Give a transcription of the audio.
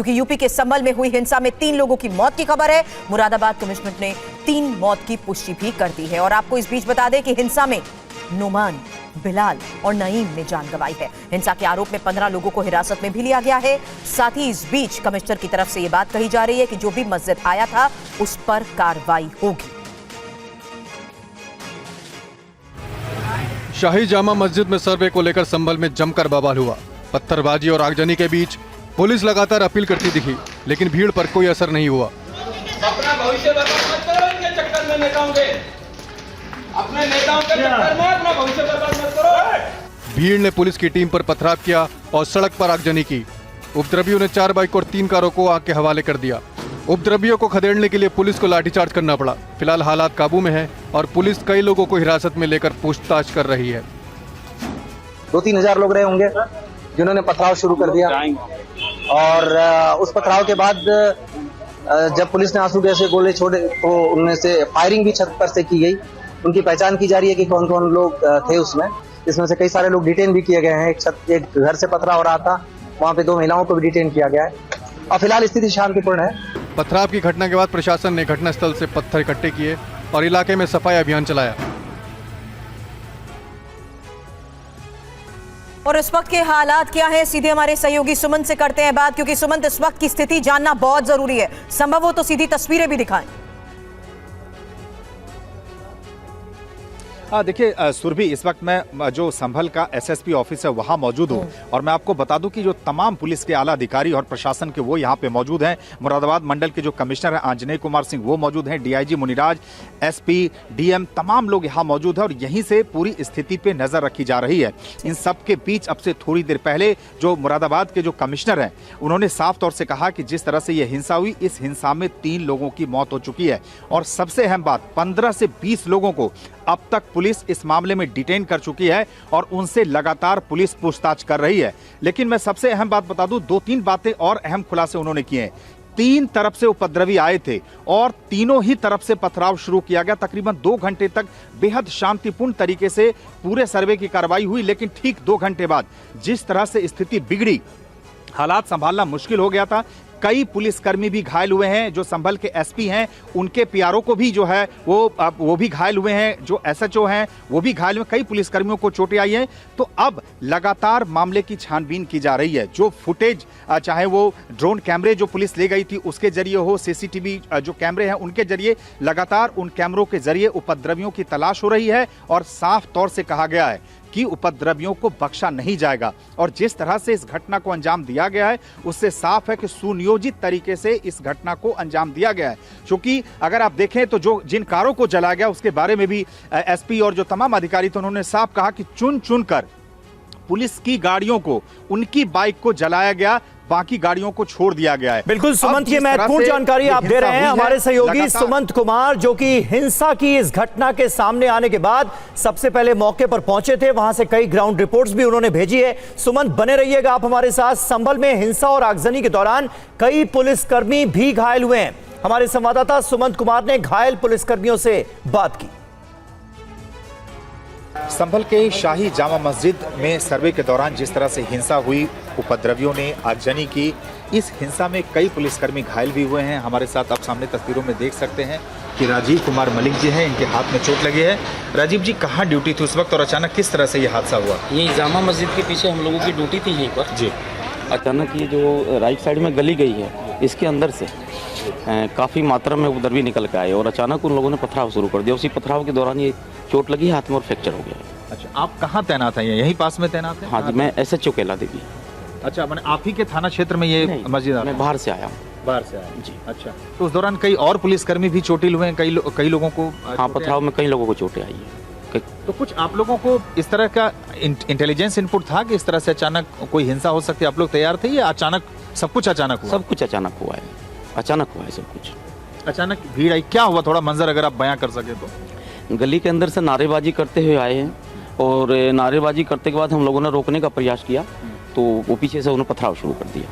क्योंकि यूपी के संभल में हुई हिंसा में 3 लोगों की मौत की खबर है। मुरादाबाद कमिश्नरेट ने 3 मौत की पुष्टि भी कर दी है। और आपको इस बीच बता दें कि हिंसा में नुमान, बिलाल और नईम ने जान गंवाई है। हिंसा के आरोप में 15 लोगों को हिरासत में भी लिया गया है। साथ ही इस बीच कमिश्नर की तरफ से यह बात कही जा रही है कि जो भी मस्जिद आया था उस पर कार्रवाई होगी। शाही जामा मस्जिद में सर्वे को लेकर संभल में जमकर बवाल हुआ। पत्थरबाजी और आगजनी के बीच पुलिस लगातार अपील करती दिखी, लेकिन भीड़ पर कोई असर नहीं हुआ। अपना भविष्य बर्बाद मत करो इनके चक्कर में, नेताओं के अपने नेताओं के चक्कर में अपना भविष्य बर्बाद मत करो। भीड़ ने पुलिस की टीम पर पथराव किया और सड़क पर आगजनी की। उपद्रवियों ने 4 बाइक और 3 कारों को आग के हवाले कर दिया। उपद्रवियों को खदेड़ने के लिए पुलिस को लाठीचार्ज करना पड़ा। फिलहाल हालात काबू में है और पुलिस कई लोगों को हिरासत में लेकर पूछताछ कर रही है। 2-3 हजार लोग रहे होंगे जिन्होंने पथराव शुरू कर दिया। और उस पथराव के बाद जब पुलिस ने आंसू गैस से गोले छोड़े तो उनमें से फायरिंग भी छत पर से की गई। उनकी पहचान की जा रही है कि कौन कौन लोग थे उसमें। इसमें से कई सारे लोग डिटेन भी किए गए हैं। एक घर से पथराव हो रहा था, वहाँ पे 2 महिलाओं को भी डिटेन किया गया है और फिलहाल स्थिति शांतिपूर्ण है। पथराव की घटना के बाद प्रशासन ने घटनास्थल से पत्थर इकट्ठे किए और इलाके में सफाई अभियान चलाया। और इस वक्त के हालात क्या है, सीधे हमारे सहयोगी सुमन से करते हैं बात, क्योंकि सुमन इस वक्त की स्थिति जानना बहुत जरूरी है। संभव हो तो सीधी तस्वीरें भी दिखाएं। देखिए सुरभि, इस वक्त मैं जो संभल का एसएसपी ऑफिस है वहां मौजूद हूं और मैं आपको बता दूं कि जो तमाम पुलिस के आला अधिकारी और प्रशासन के वो यहां पे मौजूद हैं। मुरादाबाद मंडल के जो कमिश्नर हैं आंजनेय कुमार सिंह वो मौजूद हैं, डीआईजी मुनिराज, एसपी, डीएम, तमाम लोग यहां मौजूद हैं और यहीं से पूरी स्थिति पे नजर रखी जा रही है। इन सब के बीच अब से थोड़ी देर पहले जो मुरादाबाद के जो कमिश्नर हैं उन्होंने साफ तौर से कहा कि जिस तरह से ये हिंसा हुई, इस हिंसा में 3 लोगों की मौत हो चुकी है और सबसे अहम बात 15 से 20 लोगों को अब तक पुलिस इस मामले में डिटेन कर चुकी है और उनसे लगातार पुलिस पूछताछ कर रही है। लेकिन मैं सबसे अहम बात बता दूं, 2-3 बातें और अहम खुलासे उन्होंने किए हैं। 3 तरफ से उपद्रवी आए थे और तीनों ही तरफ से पथराव शुरू किया गया। तकरीबन 2 घंटे तक बेहद शांतिपूर्ण तरीके से पूरे सर्वे की कार्रवाई हुई, लेकिन ठीक 2 घंटे बाद जिस तरह से स्थिति बिगड़ी, हालात संभालना मुश्किल हो गया था। कई पुलिसकर्मी भी घायल हुए हैं। जो संभल के एसपी हैं उनके पीआरओ को भी जो है वो भी घायल हुए हैं। जो एसएचओ हैं वो भी घायल हुए। कई पुलिसकर्मियों को चोटें आई हैं। तो अब लगातार मामले की छानबीन की जा रही है। जो फुटेज, चाहे वो ड्रोन कैमरे जो पुलिस ले गई थी उसके जरिए हो, सीसीटीवी जो कैमरे हैं उनके जरिए, लगातार उन कैमरों के जरिए उपद्रवियों की तलाश हो रही है और साफ तौर से कहा गया है कि उपद्रवियों को बख्शा नहीं जाएगा। और जिस तरह से इस घटना को अंजाम दिया गया है उससे साफ है कि सुनियोजित तरीके से इस घटना को अंजाम दिया गया है। क्योंकि अगर आप देखें तो जो जिन कारों को जलाया गया उसके बारे में भी एसपी और जो तमाम अधिकारी थे उन्होंने साफ कहा कि चुन चुन कर पुलिस की गाड़ियों को, उनकी बाइक को जलाया गया, बाकी गाड़ियों को छोड़ दिया गया है। बिल्कुल सुमंत, ये महत्वपूर्ण जानकारी आप दे रहे हैं हमारे सहयोगी सुमंत कुमार, जो कि हिंसा की इस घटना के सामने आने के बाद सबसे पहले मौके पर पहुंचे थे। वहां से कई ग्राउंड रिपोर्ट्स भी उन्होंने भेजी है। सुमंत, बने रहिएगा आप हमारे साथ। संभल में हिंसा और आगजनी के दौरान कई पुलिसकर्मी भी घायल हुए हैं। हमारे संवाददाता सुमंत कुमार ने घायल पुलिसकर्मियों से बात की। संभल के शाही जामा मस्जिद में सर्वे के दौरान जिस तरह से हिंसा हुई, उपद्रवियों ने आगजनी की, इस हिंसा में कई पुलिसकर्मी घायल भी हुए हैं। हमारे साथ आप सामने तस्वीरों में देख सकते हैं कि राजीव कुमार मलिक जी हैं, इनके हाथ में चोट लगी है। राजीव जी, कहाँ ड्यूटी थी उस वक्त और अचानक किस तरह से ये हादसा हुआ? ये जामा मस्जिद के पीछे हम लोगों की ड्यूटी थी यहीं पर जी। अचानक ये जो राइट साइड में गली गई है इसके अंदर से काफ़ी मात्रा में उपद्रवी निकल के आए और अचानक उन लोगों ने पथराव शुरू कर दिया। उसी पथराव के दौरान ये चोट लगी हाथ में और फ्रैक्चर हो गया। अच्छा, आप कहाँ तैनात हैं? यहीं पास में तैनात हैं? हाँ जी, मैं एसएचओ केला देवी। अच्छा, मैंने आप ही के थाना क्षेत्र में ये मस्जिद? मैं बाहर से आया हूँ। बाहर से आया जी। अच्छा, तो उस दौरान कई और पुलिसकर्मी भी चोटिल हुए हैं, कई लोगों को? हाँ, पथराव में कई लोगों को चोटें आई है। तो कुछ आप लोगों को इस तरह का इंटेलिजेंस इनपुट था कि इस तरह से अचानक कोई हिंसा हो सकती है? आप लोग तैयार थे या अचानक सब कुछ अचानक हुआ? सब कुछ अचानक हुआ है, अचानक हुआ है सब कुछ। अचानक भीड़ आई, क्या हुआ? थोड़ा मंजर अगर आप बयां कर सके तो। गली के अंदर से नारेबाजी करते हुए आए हैं और नारेबाजी करते के बाद हम लोगों ने रोकने का प्रयास किया तो वो पीछे से उन्होंने पथराव शुरू कर दिया।